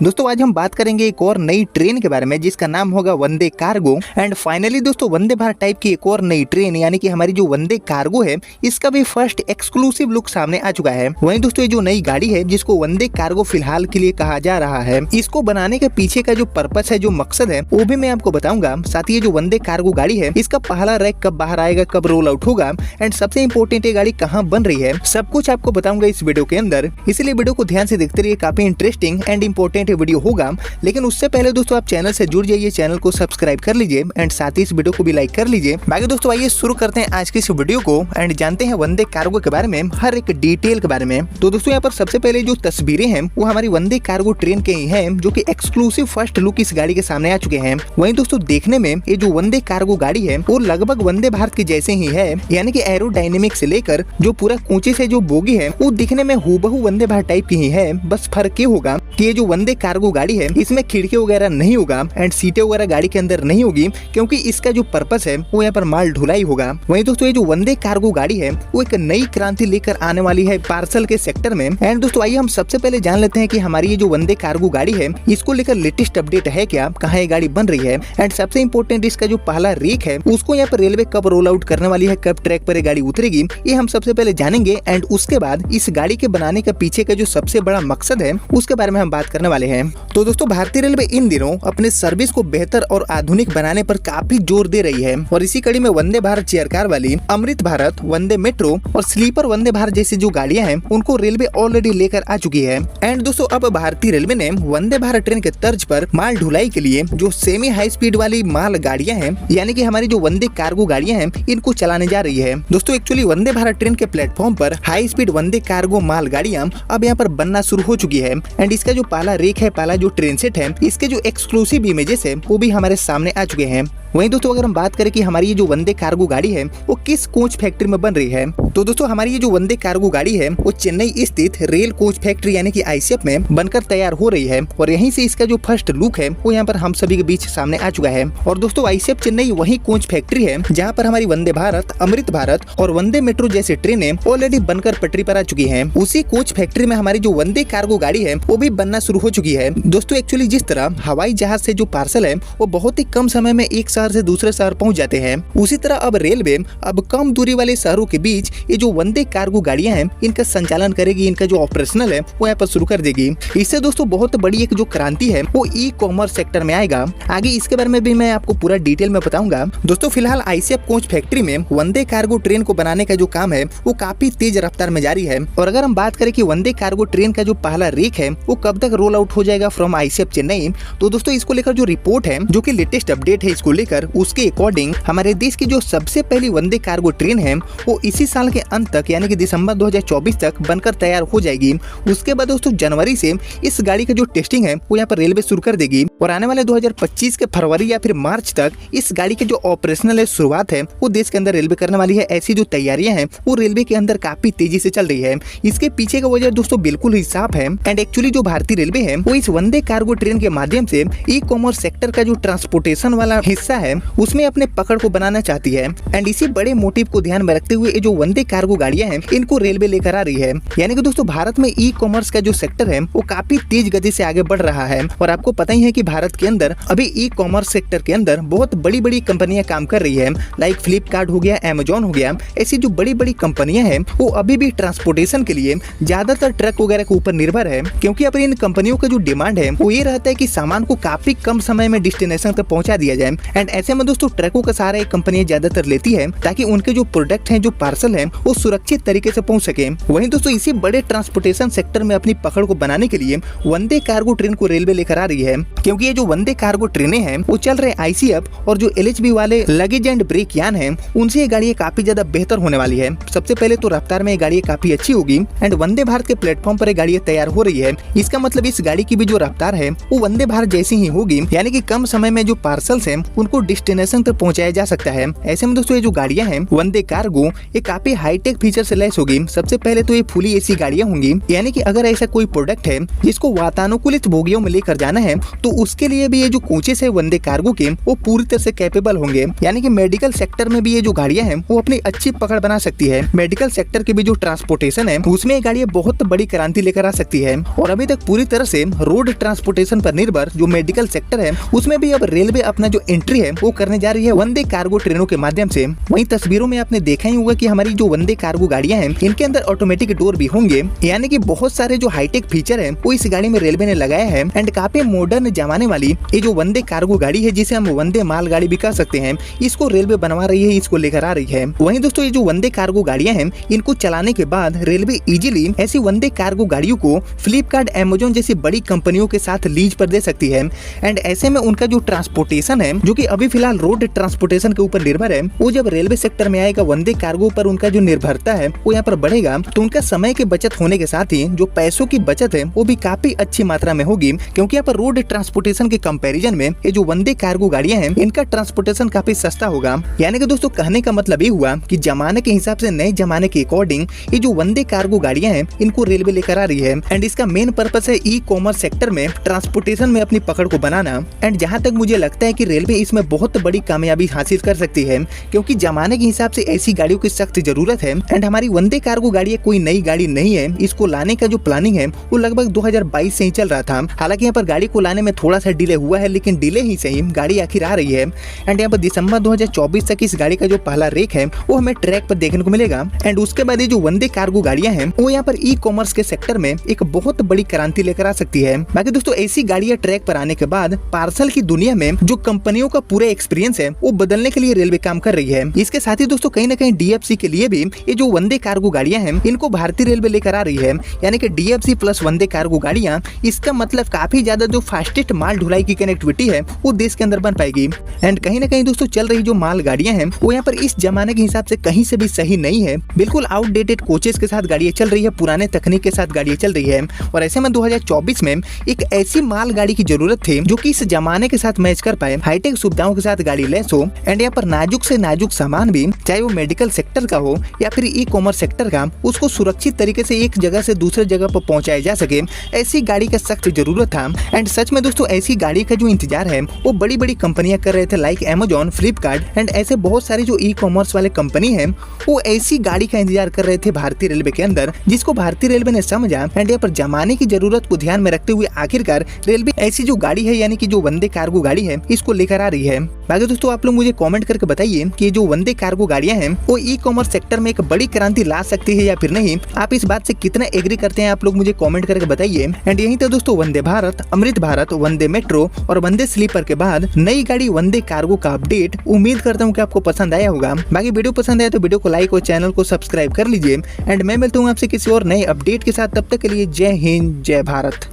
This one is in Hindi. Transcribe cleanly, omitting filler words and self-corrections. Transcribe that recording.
दोस्तों आज हम बात करेंगे एक और नई ट्रेन के बारे में जिसका नाम होगा वंदे कार्गो। एंड फाइनली दोस्तों वंदे भारत टाइप की एक और नई ट्रेन यानी कि हमारी जो वंदे कार्गो है इसका भी फर्स्ट एक्सक्लूसिव लुक सामने आ चुका है। वहीं दोस्तों ये जो नई गाड़ी है जिसको वंदे कार्गो फिलहाल के लिए कहा जा रहा है, इसको बनाने के पीछे का जो पर्पस है, जो मकसद है, वो भी मैं आपको बताऊंगा। साथ ही ये जो वंदे कार्गो गाड़ी है इसका पहला रैक कब बाहर आएगा, कब रोल आउट होगा, एंड सबसे इम्पोर्टेंट ये गाड़ी कहाँ बन रही है, सब कुछ आपको बताऊंगा इस वीडियो के अंदर। इसलिए वीडियो को ध्यान से देखते रहिए, काफी इंटरेस्टिंग एंड इम्पोर्टेंट वीडियो होगा। लेकिन उससे पहले दोस्तों आप चैनल से जुड़ जाइए, चैनल को सब्सक्राइब कर लीजिए एंड साथ ही इस वीडियो को भी लाइक कर लीजिए। बाकी दोस्तों आइए शुरू करते हैं आज की इस वीडियो को एंड जानते हैं वंदे कार्गो के बारे में, हर एक डिटेल के बारे में। तो दोस्तों यहाँ पर सबसे पहले जो तस्वीरें हैं वो हमारी वंदे कार्गो ट्रेन के ही हैं, जो कि एक्सक्लूसिव फर्स्ट लुक इस गाड़ी के सामने आ चुके हैं। वहीं दोस्तों देखने में ये जो वंदे कार्गो गाड़ी है वो लगभग वंदे भारत के जैसे ही है, यानी कि एरोडायनेमिक से लेकर जो पूरा कूचे से जो बोगी है वो दिखने में हूबहू वंदे भारत टाइप की ही है। बस फर्क ये होगा कि ये जो वंदे कार्गो गाड़ी है इसमें खिड़की वगैरह नहीं होगा एंड सीटें वगैरह गाड़ी के अंदर नहीं होगी, क्योंकि इसका जो पर्पस है वो यहाँ पर माल ढुलाई होगा। वहीं दोस्तों ये जो वंदे कार्गो गाड़ी है वो एक नई क्रांति लेकर आने वाली है पार्सल के सेक्टर में। एंड दोस्तों आइए हम सबसे पहले जान लेते हैं कि हमारी ये जो वंदे कार्गो गाड़ी है इसको लेकर लेटेस्ट अपडेट है क्या, कहाँ ये गाड़ी बन रही है, एंड सबसे इम्पोर्टेंट इसका जो पहला रेक है उसको यहाँ पर रेलवे कब रोल आउट करने वाली है, कब ट्रैक पर ये गाड़ी उतरेगी, ये हम सबसे पहले जानेंगे। एंड उसके बाद इस गाड़ी के बनाने के पीछे का जो सबसे बड़ा मकसद है उसके बारे में हम बात करने वाले हैं। तो दोस्तों भारतीय रेलवे इन दिनों अपने सर्विस को बेहतर और आधुनिक बनाने पर काफी जोर दे रही है और इसी कड़ी में वंदे भारत चेयर कार वाली अमृत भारत, वंदे मेट्रो और स्लीपर वंदे भारत जैसी जो गाड़ियां हैं उनको रेलवे ऑलरेडी लेकर आ चुकी है। एंड दोस्तों अब भारतीय रेलवे ने वंदे भारत ट्रेन के तर्ज पर माल ढुलाई के लिए जो सेमी हाई स्पीड वाली माल गाड़ियां हैं यानी कि हमारी जो वंदे कार्गो गाड़ियां हैं इनको चलाने जा रही है। दोस्तों एक्चुअली वंदे भारत ट्रेन के प्लेटफॉर्म पर हाई स्पीड वंदे कार्गो माल गाड़ियां अब यहाँ पर बनना शुरू हो चुकी है। एंड इसका जो पहला रेक है, पहला जो ट्रेन सेट है, इसके जो एक्सक्लूसिव इमेजेस है वो भी हमारे सामने आ चुके हैं। वहीं दोस्तों अगर हम बात करें कि हमारी ये जो वंदे कार्गो गाड़ी है वो किस कोच फैक्ट्री में बन रही है, तो दोस्तों हमारी ये जो वंदे कार्गो गाड़ी है वो चेन्नई स्थित रेल कोच फैक्ट्री यानी कि आईसीएफ में बनकर तैयार हो रही है और यहीं से इसका जो फर्स्ट लुक है वो यहाँ पर हम सभी के बीच सामने आ चुका है। और दोस्तों आईसीएफ चेन्नई वही कोच फैक्ट्री है जहाँ पर हमारी वंदे भारत, अमृत भारत और वंदे मेट्रो जैसी ट्रेनें ऑलरेडी बनकर पटरी पर आ चुकी है। उसी कोच फैक्ट्री में हमारी जो वंदे कार्गो गाड़ी है वो भी बनना शुरू हो चुकी है। दोस्तों एक्चुअली जिस तरह हवाई जहाज से जो पार्सल है वो बहुत ही कम समय में एक शहर से दूसरे शहर पहुंच जाते हैं, उसी तरह अब रेलवे अब कम दूरी वाले शहरों के बीच ये जो वंदे कार्गो गाड़ियां हैं इनका संचालन करेगी, इनका जो ऑपरेशनल है वो यहाँ पर शुरू कर देगी। इससे दोस्तों बहुत बड़ी एक जो क्रांति है वो ई कॉमर्स सेक्टर में आएगा। आगे इसके बारे में भी मैं आपको पूरा डिटेल में बताऊंगा। दोस्तों फिलहाल आईसीएफ कोच फैक्ट्री में वंदे कार्गो ट्रेन को बनाने का जो काम है वो काफी तेज रफ्तार में जारी है। और अगर हम बात करें कि वंदे कार्गो ट्रेन का जो पहला रेक है वो कब तक रोल आउट हो जाएगा फ्रॉम आईसीएफ चेन्नई, तो दोस्तों इसको लेकर जो रिपोर्ट है, जो की लेटेस्ट अपडेट है इसको लेकर, उसके अकॉर्डिंग हमारे देश की जो सबसे पहली वंदे कार्गो ट्रेन है वो इसी साल के अंत तक यानी कि दिसंबर 2024 तक बनकर तैयार हो जाएगी। उसके बाद दोस्तों जनवरी से इस गाड़ी का जो टेस्टिंग है वो यहाँ पर रेलवे शुरू कर देगी और आने वाले 2025 के फरवरी या फिर मार्च तक इस गाड़ी के जो ऑपरेशनल शुरुआत है वो देश के अंदर रेलवे करने वाली है। ऐसी जो तैयारियां हैं वो रेलवे के अंदर काफी तेजी से चल रही है। इसके पीछे का वजह दोस्तों बिल्कुल ही साफ है। एंड एक्चुअली जो भारतीय रेलवे है वो इस वंदे कार्गो ट्रेन के माध्यम से ई कॉमर्स सेक्टर का जो ट्रांसपोर्टेशन वाला हिस्सा है उसमें अपने पकड़ को बनाना चाहती है। एंड इसी बड़े मोटिव को ध्यान में रखते हुए जो वंदे कार्गो गाड़ियां हैं इनको रेलवे लेकर आ रही है। यानी कि दोस्तों भारत में ई कॉमर्स का जो सेक्टर है वो काफी तेज गति से आगे बढ़ रहा है और आपको पता ही है कि भारत के अंदर अभी ई कॉमर्स सेक्टर के अंदर बहुत बड़ी बड़ी कंपनियां काम कर रही है, लाइक फ्लिपकार्ट हो गया, अमेजोन हो गया। ऐसी जो बड़ी बड़ी कंपनियां हैं वो अभी भी ट्रांसपोर्टेशन के लिए ज्यादातर ट्रक वगैरह के ऊपर निर्भर है, क्योंकि अब इन कंपनियों का जो डिमांड है वो ये रहता है कि सामान को काफी कम समय में डेस्टिनेशन तक पहुंचा दिया जाए। एंड ऐसे में दोस्तों ट्रकों का सहारा एक कंपनियां ज्यादातर लेती है ताकि उनके जो प्रोडक्ट हैं, जो पार्सल हैं, वो सुरक्षित तरीके से पहुंच सके। वहीं दोस्तों इसी बड़े ट्रांसपोर्टेशन सेक्टर में अपनी पकड़ को बनाने के लिए वंदे कार्गो ट्रेन को रेलवे लेकर आ रही है, क्योंकि ये जो वंदे कार्गो ट्रेनें हैं वो चल रहे आईसीएफ और जो एलएचबी वाले लगेज एंड ब्रेक यान हैं उनसे ये गाड़ियां काफी ज्यादा बेहतर होने वाली है। सबसे पहले तो रफ्तार में ये गाड़ियां काफी अच्छी होगी एंड वंदे भारत के प्लेटफॉर्म पर ये गाड़ियां तैयार हो रही है। इसका मतलब इस गाड़ी की भी जो रफ्तार है वो वंदे भारत जैसी ही होगी, यानी कि कम समय में जो पार्सल्स हैं उनको डेस्टिनेशन तक पहुंचाया जा सकता है। ऐसे में दोस्तों ये जो गाड़ियां हैं वंदे कार्गो ये काफी हाईटेक फीचर से लैस होगी। सबसे पहले तो ये फुली एसी गाड़ियां होंगी, यानी कि अगर ऐसा कोई प्रोडक्ट है जिसको वातानुकूलित बोगियों में लेकर जाना है तो उसके लिए भी ये जो कोचेस है वंदे कार्गो के वो पूरी तरह से कैपेबल होंगे। यानी कि मेडिकल सेक्टर में भी ये जो गाड़ियां हैं वो अपनी अच्छी पकड़ बना सकती है। मेडिकल सेक्टर की भी जो ट्रांसपोर्टेशन है उसमें ये गाड़ियां बहुत बड़ी क्रांति लेकर आ सकती है। और अभी तक पूरी तरह से रोड ट्रांसपोर्टेशन पर निर्भर जो मेडिकल सेक्टर है उसमें भी अब रेलवे अपना जो एंट्री है वो करने जा रही है वंदे कार्गो ट्रेनों के माध्यम से। वहीं तस्वीरों में आपने देखा ही होगा कि हमारी जो वंदे कार्गो गाड़ियां हैं इनके अंदर ऑटोमेटिक डोर भी होंगे, यानी कि बहुत सारे जो हाईटेक फीचर है वो इस गाड़ी में रेलवे ने लगाया है। एंड काफी मॉडर्न जमाने वाली ये जो वंदे कार्गो गाड़ी है जिसे हम वंदे माल गाड़ी भी कह सकते हैं, इसको रेलवे बनवा रही है, इसको लेकर आ रही है। वहीं दोस्तों ये जो वंदे कार्गो गाड़ियां हैं इनको चलाने के बाद रेलवे इजीली ऐसी वंदे कार्गो गाड़ियों को फ्लिपकार्ट, अमेज़न जैसी बड़ी कंपनियों के साथ लीज पर दे सकती है। एंड ऐसे में उनका जो ट्रांसपोर्टेशन है जो कि अभी फिलहाल रोड ट्रांसपोर्टेशन के ऊपर निर्भर है, वो जब रेलवे सेक्टर में आएगा वंदे कार्गो पर उनका जो निर्भरता है वो यहाँ पर बढ़ेगा, तो उनका समय की बचत होने के साथ ही जो पैसों की बचत है वो भी काफी अच्छी मात्रा में होगी। क्योंकि यहाँ पर रोड ट्रांसपोर्टेशन के कंपैरिजन में ये जो वंदे कार्गो गाड़ियां हैं इनका ट्रांसपोर्टेशन काफी सस्ता होगा। यानी कि दोस्तों कहने का मतलब ये हुआ कि जमाने के हिसाब से, नए जमाने के अकॉर्डिंग ये जो वंदे कार्गो गाड़ियां हैं इनको रेलवे लेकर आ रही है। एंड इसका मेन पर्पस है ई कॉमर्स सेक्टर में ट्रांसपोर्टेशन में अपनी पकड़ को बनाना। एंड जहां तक मुझे लगता है कि रेलवे इसमें बहुत बड़ी कामयाबी हासिल कर सकती है, क्योंकि जमाने के हिसाब से ऐसी गाड़ियों की सख्त जरूरत है। एंड हमारी वंदे कार्गो गाड़ी कोई नई गाड़ी नहीं है, इसको लाने का जो प्लानिंग है वो लगभग 2022 से ही चल रहा था। हालांकि यहाँ पर गाड़ी को लाने में थोड़ा सा डिले हुआ है, लेकिन डिले ही सही गाड़ी आखिर आ रही है। एंड यहाँ पर दिसंबर 2024 तक इस गाड़ी का जो पहला रेक है वो हमें ट्रैक पर देखने को मिलेगा। एंड उसके बाद ये जो वंदे कार्गो गाड़ियां हैं वो यहाँ पर ई कॉमर्स के सेक्टर में एक बहुत बड़ी क्रांति लेकर आ सकती है। बाकी दोस्तों ऐसी गाड़ियां ट्रैक पर आने के बाद पार्सल की दुनिया में जो कंपनियों का पूरा एक्सपीरियंस है वो बदलने के लिए रेलवे काम कर रही है। इसके साथ ही दोस्तों कहीं न कहीं डीएफसी के लिए भी ये जो वंदे कार्गो गाड़ियां हैं इनको भारतीय रेलवे लेकर आ रही है, यानी कि डीएफसी प्लस वंदे कार्गो गाड़ियां। इसका मतलब काफी ज्यादा जो फास्टेस्ट माल ढुलाई की कनेक्टिविटी है वो देश के अंदर बन पाएगी। एंड कहीं न कहीं दोस्तों चल रही जो माल गाड़ियां हैं वो यहाँ पर इस जमाने के हिसाब से कहीं से भी सही नहीं है। बिल्कुल आउटडेटेड कोचेस के साथ गाड़ियां चल रही है, पुराने तकनीक के साथ गाड़ियां चल रही है। और ऐसे में 2024 में एक ऐसी माल गाड़ी की जरूरत थी जो कि इस जमाने के साथ मैच कर पाए, हाईटेक सुविधाओं के साथ गाड़ी लेस हो। एंड यहाँ पर नाजुक से नाजुक सामान भी, चाहे वो मेडिकल सेक्टर का हो या फिर ई कॉमर्स सेक्टर का, उसको सुरक्षित तरीके से एक जगह से दूसरे जगह पर पहुंचाया जा सके, ऐसी गाड़ी का सख्त जरूरत था। एंड सच में दोस्तों ऐसी गाड़ी का जो इंतजार है वो बड़ी बड़ी कंपनियां कर रहे थे, लाइक अमेज़न, फ्लिपकार्ट एंड ऐसे बहुत सारे जो ई कॉमर्स वाले कंपनी है वो ऐसी गाड़ी का इंतजार कर रहे थे भारतीय रेलवे के अंदर, जिसको भारतीय रेलवे ने समझा। एंड यहाँ पर जमाने की जरूरत को ध्यान में रखते हुए आखिरकार रेलवे ऐसी जो गाड़ी है यानी कि जो वंदे कार्गो गाड़ी है इसको लेकर आ रही है। बाकी दोस्तों आप लोग मुझे कमेंट करके बताइए कि जो वंदे कार्गो गाड़ियां हैं वो ई कॉमर्स सेक्टर में एक बड़ी क्रांति ला सकती है या फिर नहीं। आप इस बात से कितना एग्री करते हैं आप लोग मुझे कमेंट करके बताइए। एंड यही तो दोस्तों वंदे भारत, अमृत भारत, वंदे मेट्रो और वंदे स्लीपर के बाद नई गाड़ी वंदे कार्गो का अपडेट। उम्मीद करता हूँ कि आपको पसंद आया होगा। बाकी वीडियो पसंद आया तो वीडियो को लाइक और चैनल को सब्सक्राइब कर लीजिए। एंड मैं मिलता हूँ आपसे किसी और नए अपडेट के साथ, तब तक के लिए जय हिंद, जय भारत।